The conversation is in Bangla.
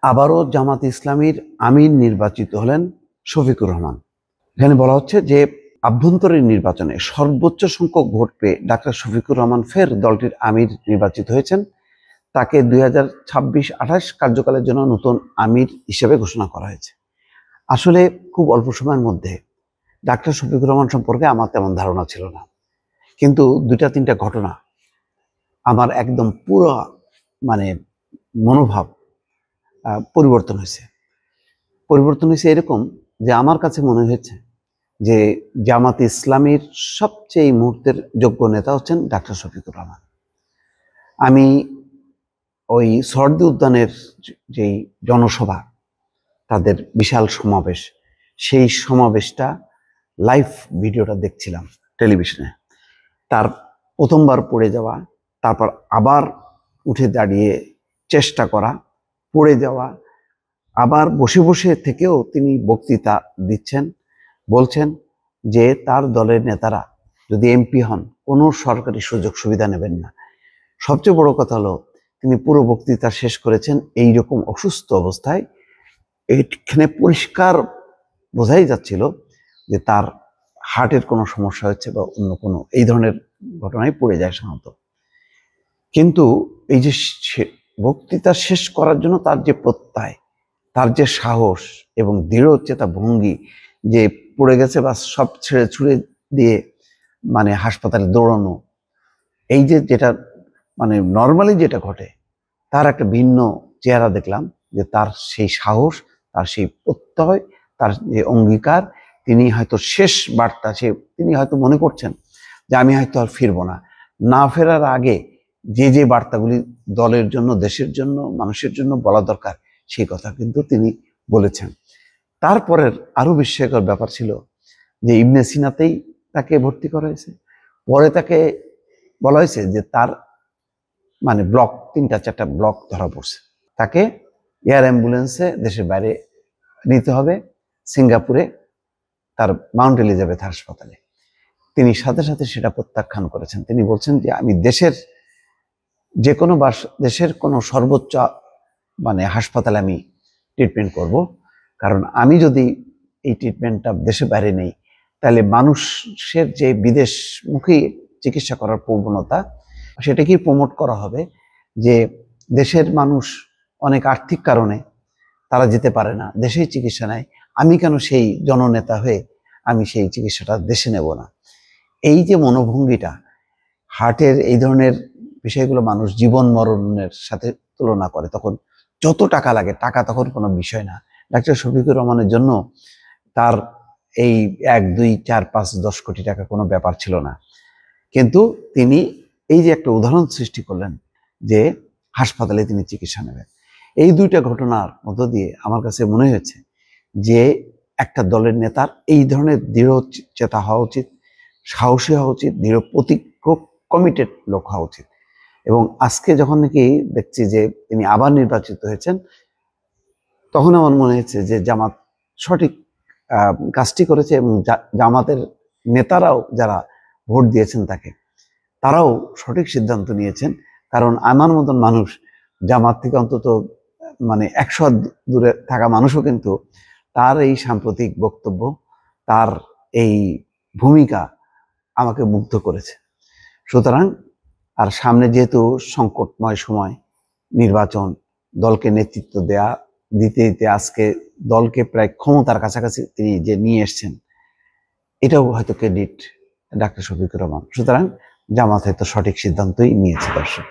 আবারও জামাত ইসলামীর আমির নির্বাচিত হলেন শফিকুর রহমান। এখানে বলা হচ্ছে যে আভ্যন্তরীণ নির্বাচনে সর্বোচ্চ সংখ্যক ভোট পেয়ে ডাক্তার শফিকুর রহমান ফের দলটির আমির নির্বাচিত হয়েছেন। তাকে 2026-28 কার্যকালের জন্য নতুন আমির হিসেবে ঘোষণা করা হয়েছে। আসলে খুব অল্প সময়ের মধ্যে ডাক্তার শফিকুর রহমান সম্পর্কে আমার তেমন ধারণা ছিল না, কিন্তু 2-3টা ঘটনা আমার একদম পুরো মনোভাব পরিবর্তন হয়েছে এরকম যে আমার কাছে মনে হয়েছে যে জামাত ইসলামীর সবচেয়ে এই মুহূর্তের যোগ্য নেতা হচ্ছেন ডাক্তার শফিকুর রহমান। আমি ওই সর্দি উদ্যানের যেই জনসভা, তাদের বিশাল সমাবেশ, সেই সমাবেশটা লাইভ ভিডিওটা দেখছিলাম টেলিভিশনে। তার প্রথমবার পড়ে যাওয়া, তারপর আবার উঠে দাঁড়িয়ে চেষ্টা করা, পড়ে যাওয়া, আবার বসে বসে থেকেও তিনি বক্তৃতা দিচ্ছেন, বলছেন যে তার দলের নেতারা যদি এমপি হন কোনো সরকারি সুযোগ সুবিধা নেবেন না। সবচেয়ে বড় কথা হলো তিনি পুরো বক্তৃতা শেষ করেছেন এইরকম অসুস্থ অবস্থায়। এইখানে পরিষ্কার বোঝাই যাচ্ছিল যে তার হার্টের কোনো সমস্যা হচ্ছে বা অন্য কোনো এই ধরনের ঘটনায় পড়ে যায় সাধারণত। কিন্তু এই যে বক্তৃতা শেষ করার জন্য তার যে প্রত্যয়, তার যে সাহস এবং দৃঢ়চেতা ভঙ্গি, যে পড়ে গেছে বা সব ছেড়ে ছুড়ে দিয়ে হাসপাতালে দৌড়ানো, এই যে যেটা নর্মালি যেটা ঘটে, তার একটা ভিন্ন চেহারা দেখলাম। যে তার সেই সাহস, তার সেই প্রত্যয়, তার যে অঙ্গীকার, তিনি হয়তো শেষ বার্তা তিনি হয়তো মনে করছেন যে আমি হয়তো আর ফিরবো না। না ফেরার আগে যে বার্তাগুলি দলের জন্য, দেশের জন্য, মানুষের জন্য বলা দরকার, সেই কথা কিন্তু তিনি বলেছেন। তারপরের আরো বিস্ময়কর ব্যাপার ছিল যে ইবনে সিনাতেই তাকে ভর্তি করা হয়েছে। পরে তাকে বলা হয়েছে যে তার ব্লক 3-4টা ব্লক ধরা পড়ছে, তাকে এয়ার অ্যাম্বুলেন্সে দেশের বাইরে নিতে হবে, সিঙ্গাপুরে তার মাউন্ট এলিজাবেথ হাসপাতালে। তিনি সাথে সাথে সেটা প্রত্যাখ্যান করেছেন। তিনি বলছেন যে আমি দেশের যে কোনো দেশের কোনো সর্বোচ্চ হাসপাতালে আমি ট্রিটমেন্ট করব, কারণ আমি যদি এই ট্রিটমেন্টটা দেশের বাইরে নেই তাহলে মানুষের যে বিদেশমুখী চিকিৎসা করার প্রবণতা, সেটাকেই প্রমোট করা হবে। যে দেশের মানুষ অনেক আর্থিক কারণে তারা যেতে পারে না, দেশেই চিকিৎসা নেয়, আমি কেন সেই জননেতা হয়ে আমি সেই চিকিৎসাটা দেশে নেব না। এই যে মনোভঙ্গিটা, হার্টের এই ধরনের বিষয়গুলো মানুষ জীবন মরণের সাথে তুলনা করে, তখন যত টাকা লাগে, টাকা তখন কোনো বিষয় না। ডাক্তার শফিকুর রহমানের জন্য তার এই 1, 2, 4, 5, 10 কোটি টাকা কোনো ব্যাপার ছিল না। কিন্তু তিনি এই যে একটা উদাহরণ সৃষ্টি করলেন যে হাসপাতালে তিনি চিকিৎসা নেবেন। এই 2টা ঘটনার মধ্য দিয়ে আমার কাছে মনে হয়েছে যে একটা দলের নেতার এই ধরনের দৃঢ় চেতা হওয়া উচিত, সাহসী হওয়া উচিত, দৃঢ় প্রতিজ্ঞ কমিটেড লোক হওয়া উচিত। এবং আজকে যখন নাকি দেখছি যে তিনি আবার নির্বাচিত হয়েছেন, তখন আমার মনে হয়েছে যে জামাত সঠিক কাজটি করেছে এবং জামাতের নেতারাও যারা ভোট দিয়েছেন তাকে, তারাও সঠিক সিদ্ধান্ত নিয়েছেন। কারণ আমার মতন মানুষ জামাত থেকে অন্তত 100 হাত দূরে থাকা মানুষও কিন্তু তার এই সাম্প্রতিক বক্তব্য, তার এই ভূমিকা আমাকে মুগ্ধ করেছে। সুতরাং আর সামনে যেহেতু সংকটময় সময়, নির্বাচন, দলকে নেতৃত্ব দিতে দিতে আজকে দলকে প্রায় ক্ষমতার কাছাকাছি তিনি যে নিয়ে এসছেন, এটাও হয়তো ক্রেডিট ডাক্তার শফিকুর রহমান। সুতরাং জামাত হয়তো সঠিক সিদ্ধান্তই নিয়েছে। দর্শক।